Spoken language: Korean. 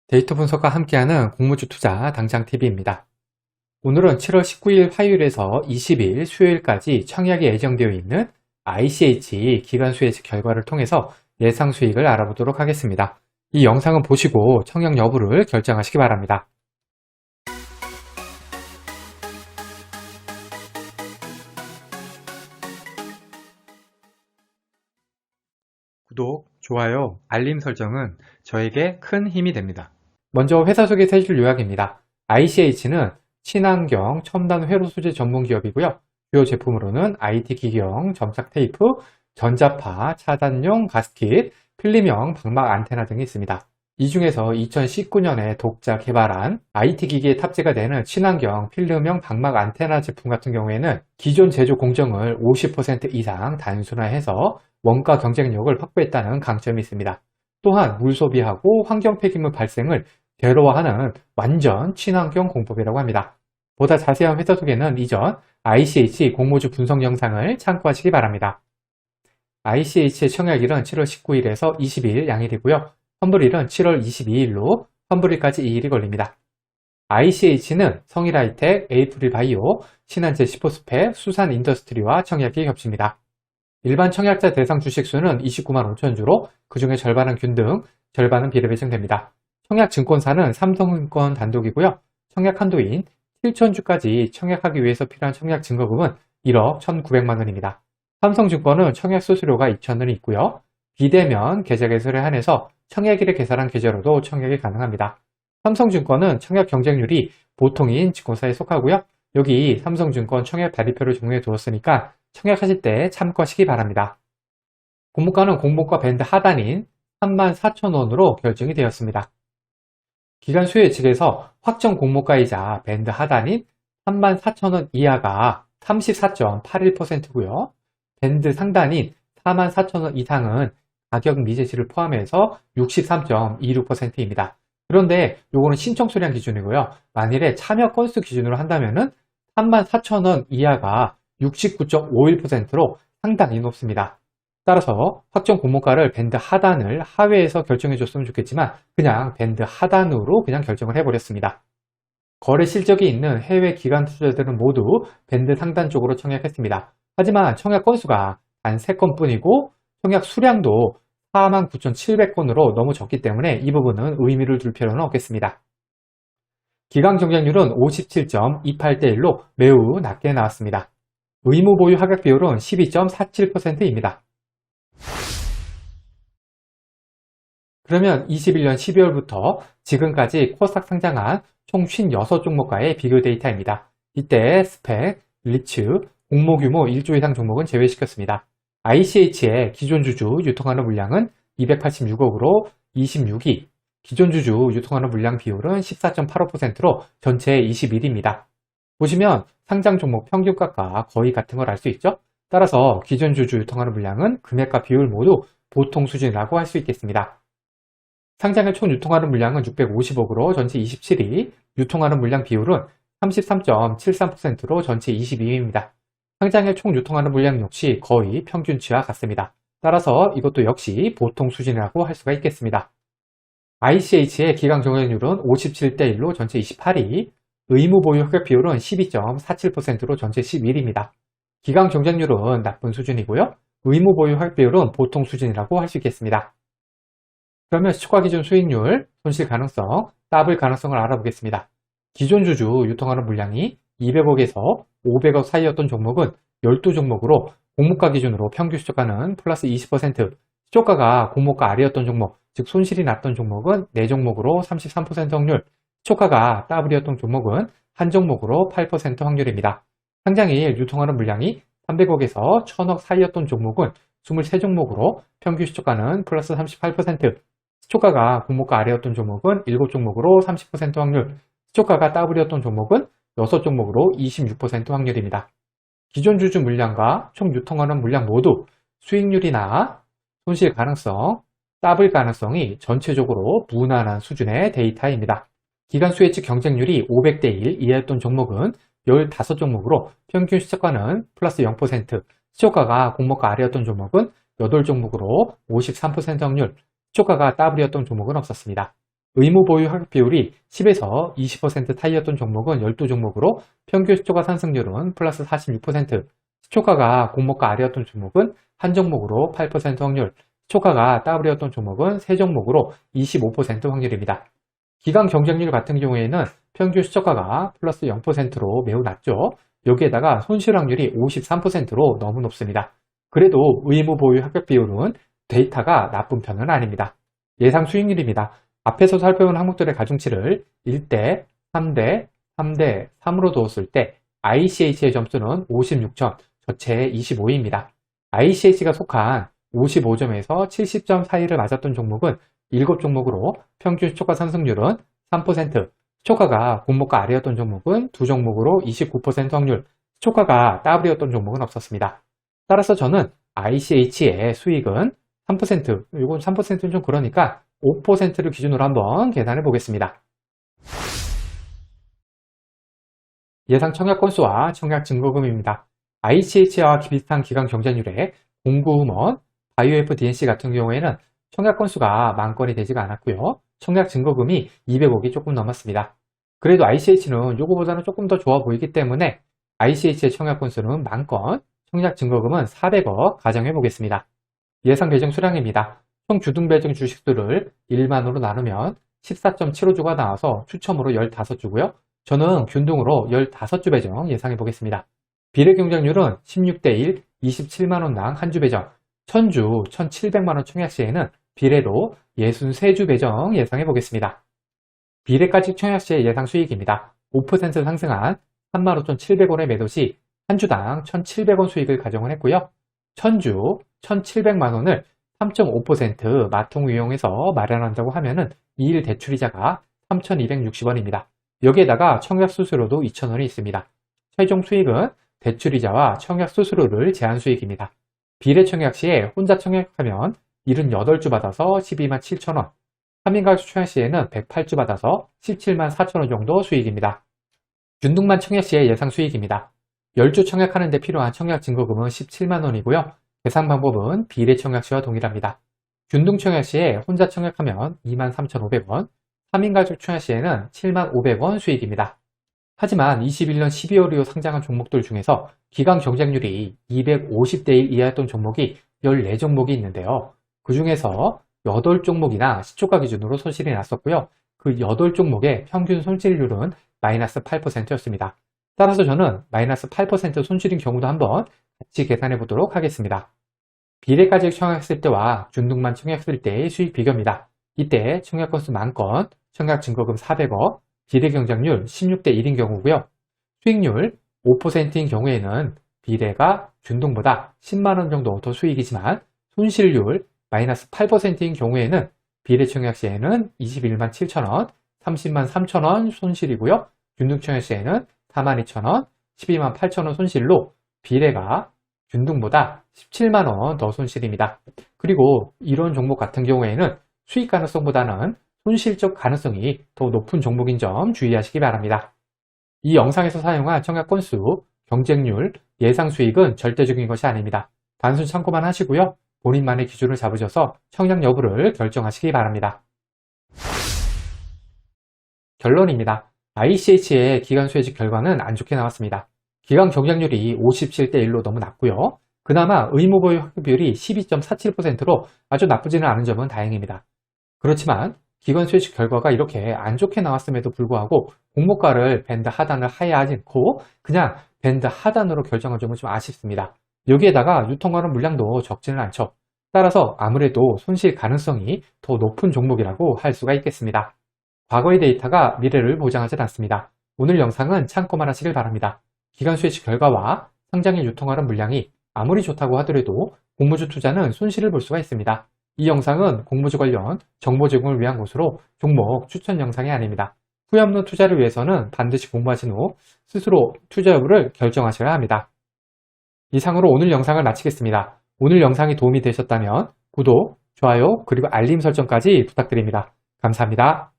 데이터 분석과 함께하는 공모주 투자 당장TV입니다. 오늘은 7월 19일 화요일에서 20일 수요일까지 청약이 예정되어 있는 ICH 기간 수혜직 결과를 통해서 예상 수익을 알아보도록 하겠습니다. 이 영상은 보시고 청약 여부를 결정하시기 바랍니다. 구독, 좋아요, 알림 설정은 저에게 큰 힘이 됩니다. 먼저 회사 소개 3줄 요약입니다. ICH는 친환경 첨단 회로 소재 전문 기업이고요. 주요 제품으로는 IT 기기용 점착 테이프, 전자파, 차단용 가스킷, 필름형 방막 안테나 등이 있습니다. 이 중에서 2019년에 독자 개발한 IT 기기에 탑재가 되는 친환경 필름형 방막 안테나 제품 같은 경우에는 기존 제조 공정을 50% 이상 단순화해서 원가 경쟁력을 확보했다는 강점이 있습니다. 또한 물 소비하고 환경 폐기물 발생을 제로화하는 완전 친환경 공법이라고 합니다. 보다 자세한 회사 소개는 이전 ICH 공모주 분석 영상을 참고하시기 바랍니다. ICH의 청약일은 7월 19일에서 20일 양일이고요. 환불일은 7월 22일로 환불일까지 2일이 걸립니다. ICH는 성일하이텍, 에이프릴바이오, 신한제 시포스펙, 수산인더스트리와 청약이 겹칩니다. 일반 청약자 대상 주식수는 29만 5천 주로 그 중에 절반은 균등, 절반은 비례배정됩니다. 청약증권사는 삼성증권 단독이고요. 청약 한도인 7,000주까지 청약하기 위해서 필요한 청약 증거금은 1억 1,900만 원입니다. 삼성증권은 청약 수수료가 2,000원이 있고요. 비대면 계좌 개설에 한해서 청약일에 계산한 계좌로도 청약이 가능합니다. 삼성증권은 청약 경쟁률이 보통인 증권사에 속하고요. 여기 삼성증권 청약 대리표를 정리해 두었으니까 청약하실 때 참고하시기 바랍니다. 공모가는 공모가 밴드 하단인 34,000원으로 결정이 되었습니다. 기간 수혜 측에서 확정 공모가이자 밴드 하단인 34,000원 이하가 34.81%고요. 밴드 상단인 44,000원 이상은 가격 미제시를 포함해서 63.26%입니다. 그런데 요거는 신청 수량 기준이고요. 만일에 참여 건수 기준으로 한다면은 34,000원 이하가 69.51%로 상당히 높습니다. 따라서 확정 공모가를 밴드 하단을 하회해서 결정해 줬으면 좋겠지만 그냥 밴드 하단으로 그냥 결정을 해버렸습니다. 거래 실적이 있는 해외 기관 투자자들은 모두 밴드 상단 쪽으로 청약했습니다. 하지만 청약 건수가 단 3건뿐이고 청약 수량도 49,700건으로 너무 적기 때문에 이 부분은 의미를 둘 필요는 없겠습니다. 기간 경쟁률은 57.28대 1로 매우 낮게 나왔습니다. 의무 보유 하각 비율은 12.47%입니다. 그러면 21년 12월부터 지금까지 코스닥 상장한 총 56종목과의 비교 데이터입니다. 이때 스펙, 리츠, 공모 규모 1조 이상 종목은 제외시켰습니다. ICH의 기존 주주 유통하는 물량은 286억으로 26위, 기존 주주 유통하는 물량 비율은 14.85%로 전체의 21위입니다. 보시면 상장 종목 평균가가 거의 같은 걸 알 수 있죠? 따라서 기존 주주 유통하는 물량은 금액과 비율 모두 보통 수준이라고 할 수 있겠습니다. 상장의 총 유통하는 물량은 650억으로 전체 27위, 유통하는 물량 비율은 33.73%로 전체 22위입니다. 상장의 총 유통하는 물량 역시 거의 평균치와 같습니다. 따라서 이것도 역시 보통 수준이라고 할 수가 있겠습니다. ICH의 기간 경쟁률은 57대 1로 전체 28위, 의무 보유 흑액 비율은 12.47%로 전체 11위입니다. 기간 경쟁률은 나쁜 수준이고요. 의무 보유 흑액 비율은 보통 수준이라고 할 수 있겠습니다. 그러면 시초가 기준 수익률, 손실 가능성, 더블 가능성을 알아보겠습니다. 기존 주주 유통하는 물량이 200억에서 500억 사이였던 종목은 12종목으로 공모가 기준으로 평균 시초가는 플러스 20%, 시초가가 공모가 아래였던 종목, 즉 손실이 났던 종목은 4종목으로 33% 확률, 시초가가 더블이었던 종목은 한 종목으로 8% 확률입니다. 상장일 유통하는 물량이 300억에서 1000억 사이였던 종목은 23종목으로 평균 시초가는 플러스 38%, 시초가가 공모가 아래였던 종목은 7종목으로 30% 확률, 시초가가 더블이었던 종목은 6종목으로 26% 확률입니다. 기존 주주 물량과 총 유통하는 물량 모두 수익률이나 손실 가능성, 더블 가능성이 전체적으로 무난한 수준의 데이터입니다. 기간 수혜치 경쟁률이 500대 1 이하였던 종목은 15종목으로 평균 시초가는 플러스 0%, 시초가가 공모가 아래였던 종목은 8종목으로 53% 확률, 시초가가 더블이었던 종목은 없었습니다. 의무 보유 하격 비율이 10에서 20% 사이였던 종목은 12종목으로 평균 시초가 상승률은 플러스 46%, 시초가가 공모가 아래였던 종목은 한 종목으로 8% 확률, 시초가가 더블이었던 종목은 3종목으로 25% 확률입니다. 기간 경쟁률 같은 경우에는 평균 시초가가 플러스 0%로 매우 낮죠. 여기에다가 손실 확률이 53%로 너무 높습니다. 그래도 의무 보유 합격 비율은 데이터가 나쁜 편은 아닙니다. 예상 수익률입니다. 앞에서 살펴본 항목들의 가중치를 1대, 3대, 3대, 3으로 두었을 때 ICH의 점수는 56점, 저체 25입니다. ICH가 속한 55점에서 70점 사이를 맞았던 종목은 7종목으로 평균 시초가 상승률은 3%, 시초가가 공모가 아래였던 종목은 2종목으로 29% 확률, 시초가가 더블이었던 종목은 없었습니다. 따라서 저는 ICH의 수익은 3%, 이건 3%는 좀 그러니까 5%를 기준으로 한번 계산해 보겠습니다. 예상 청약 건수와 청약 증거금입니다. ICH와 비슷한 기간 경쟁률의 공구음원, 바이오FDNC 같은 경우에는 청약 건수가 10,000건이 되지가 않았고요. 청약 증거금이 200억이 조금 넘었습니다. 그래도 ICH는 이거보다는 조금 더 좋아 보이기 때문에 ICH의 청약 건수는 10,000건, 청약 증거금은 400억 가정해 보겠습니다. 예상 배정 수량입니다. 총 주등 배정 주식수를 1만으로 나누면 14.75주가 나와서 추첨으로 15주고요. 저는 균등으로 15주 배정 예상해 보겠습니다. 비례 경쟁률은 16대1, 27만원당 한 주 배정, 1000주, 1700만원 청약 시에는 비례로 63주 배정 예상해 보겠습니다. 비례가직 청약 시의 예상 수익입니다. 5% 상승한 35,700원의 매도 시 한 주당 1,700원 수익을 가정을 했고요. 1000주, 1,700만원을 3.5% 마통 이용해서 마련한다고 하면은 2일 대출이자가 3,260원입니다. 여기에다가 청약 수수료도 2,000원이 있습니다. 최종 수익은 대출이자와 청약 수수료를 제한 수익입니다. 비례 청약 시에 혼자 청약하면 78주 받아서 12만 7천원, 3인 가족 청약 시에는 108주 받아서 17만 4천원 정도 수익입니다. 균등만 청약 시의 예상 수익입니다. 10주 청약하는 데 필요한 청약 증거금은 17만원이고요. 계산 방법은 비례 청약 시와 동일합니다. 균등 청약 시에 혼자 청약하면 23,500원, 3인 가족 청약 시에는 75,500원 수익입니다. 하지만 21년 12월 이후 상장한 종목들 중에서 기간 경쟁률이 250대 1 이하였던 종목이 14종목이 있는데요. 그 중에서 8종목이나 시초가 기준으로 손실이 났었고요. 그 8종목의 평균 손실률은 마이너스 8%였습니다. 따라서 저는 마이너스 8% 손실인 경우도 한번 같이 계산해 보도록 하겠습니다. 비례가직 청약했을 때와 균등만 청약했을 때의 수익 비교입니다. 이때 청약 건수 10,000건, 청약 증거금 400억, 비례 경쟁률 16대 1인 경우고요. 수익률 5%인 경우에는 비례가 균등보다 10만원 정도 더 수익이지만 손실률 마이너스 8%인 경우에는 비례 청약 시에는 21만 7천원, 30만 3천원 손실이고요. 균등 청약 시에는 4만 2천원, 12만 8천원 손실로 비례가 균등보다 17만원 더 손실입니다. 그리고 이런 종목 같은 경우에는 수익 가능성보다는 손실적 가능성이 더 높은 종목인 점 주의하시기 바랍니다. 이 영상에서 사용한 청약 건수, 경쟁률, 예상 수익은 절대적인 것이 아닙니다. 단순 참고만 하시고요. 본인만의 기준을 잡으셔서 청약 여부를 결정하시기 바랍니다. 결론입니다. ICH의 기간 수혜직 결과는 안 좋게 나왔습니다. 기간 경쟁률이 57대 1로 너무 낮고요. 그나마 의무보유 확률 비율이 12.47%로 아주 나쁘지는 않은 점은 다행입니다. 그렇지만 기관 수혜직 결과가 이렇게 안 좋게 나왔음에도 불구하고 공모가를 밴드 하단을 하야하지 않고 그냥 밴드 하단으로 결정한 점은 좀 아쉽습니다. 여기에다가 유통하는 물량도 적지는 않죠. 따라서 아무래도 손실 가능성이 더 높은 종목이라고 할 수가 있겠습니다. 과거의 데이터가 미래를 보장하지 않습니다. 오늘 영상은 참고만 하시길 바랍니다. 기간 수혜직 결과와 상장일 유통하는 물량이 아무리 좋다고 하더라도 공모주 투자는 손실을 볼 수가 있습니다. 이 영상은 공모주 관련 정보 제공을 위한 것으로 종목 추천 영상이 아닙니다. 후회 없는 투자를 위해서는 반드시 공부하신 후 스스로 투자 여부를 결정하셔야 합니다. 이상으로 오늘 영상을 마치겠습니다. 오늘 영상이 도움이 되셨다면 구독, 좋아요, 그리고 알림 설정까지 부탁드립니다. 감사합니다.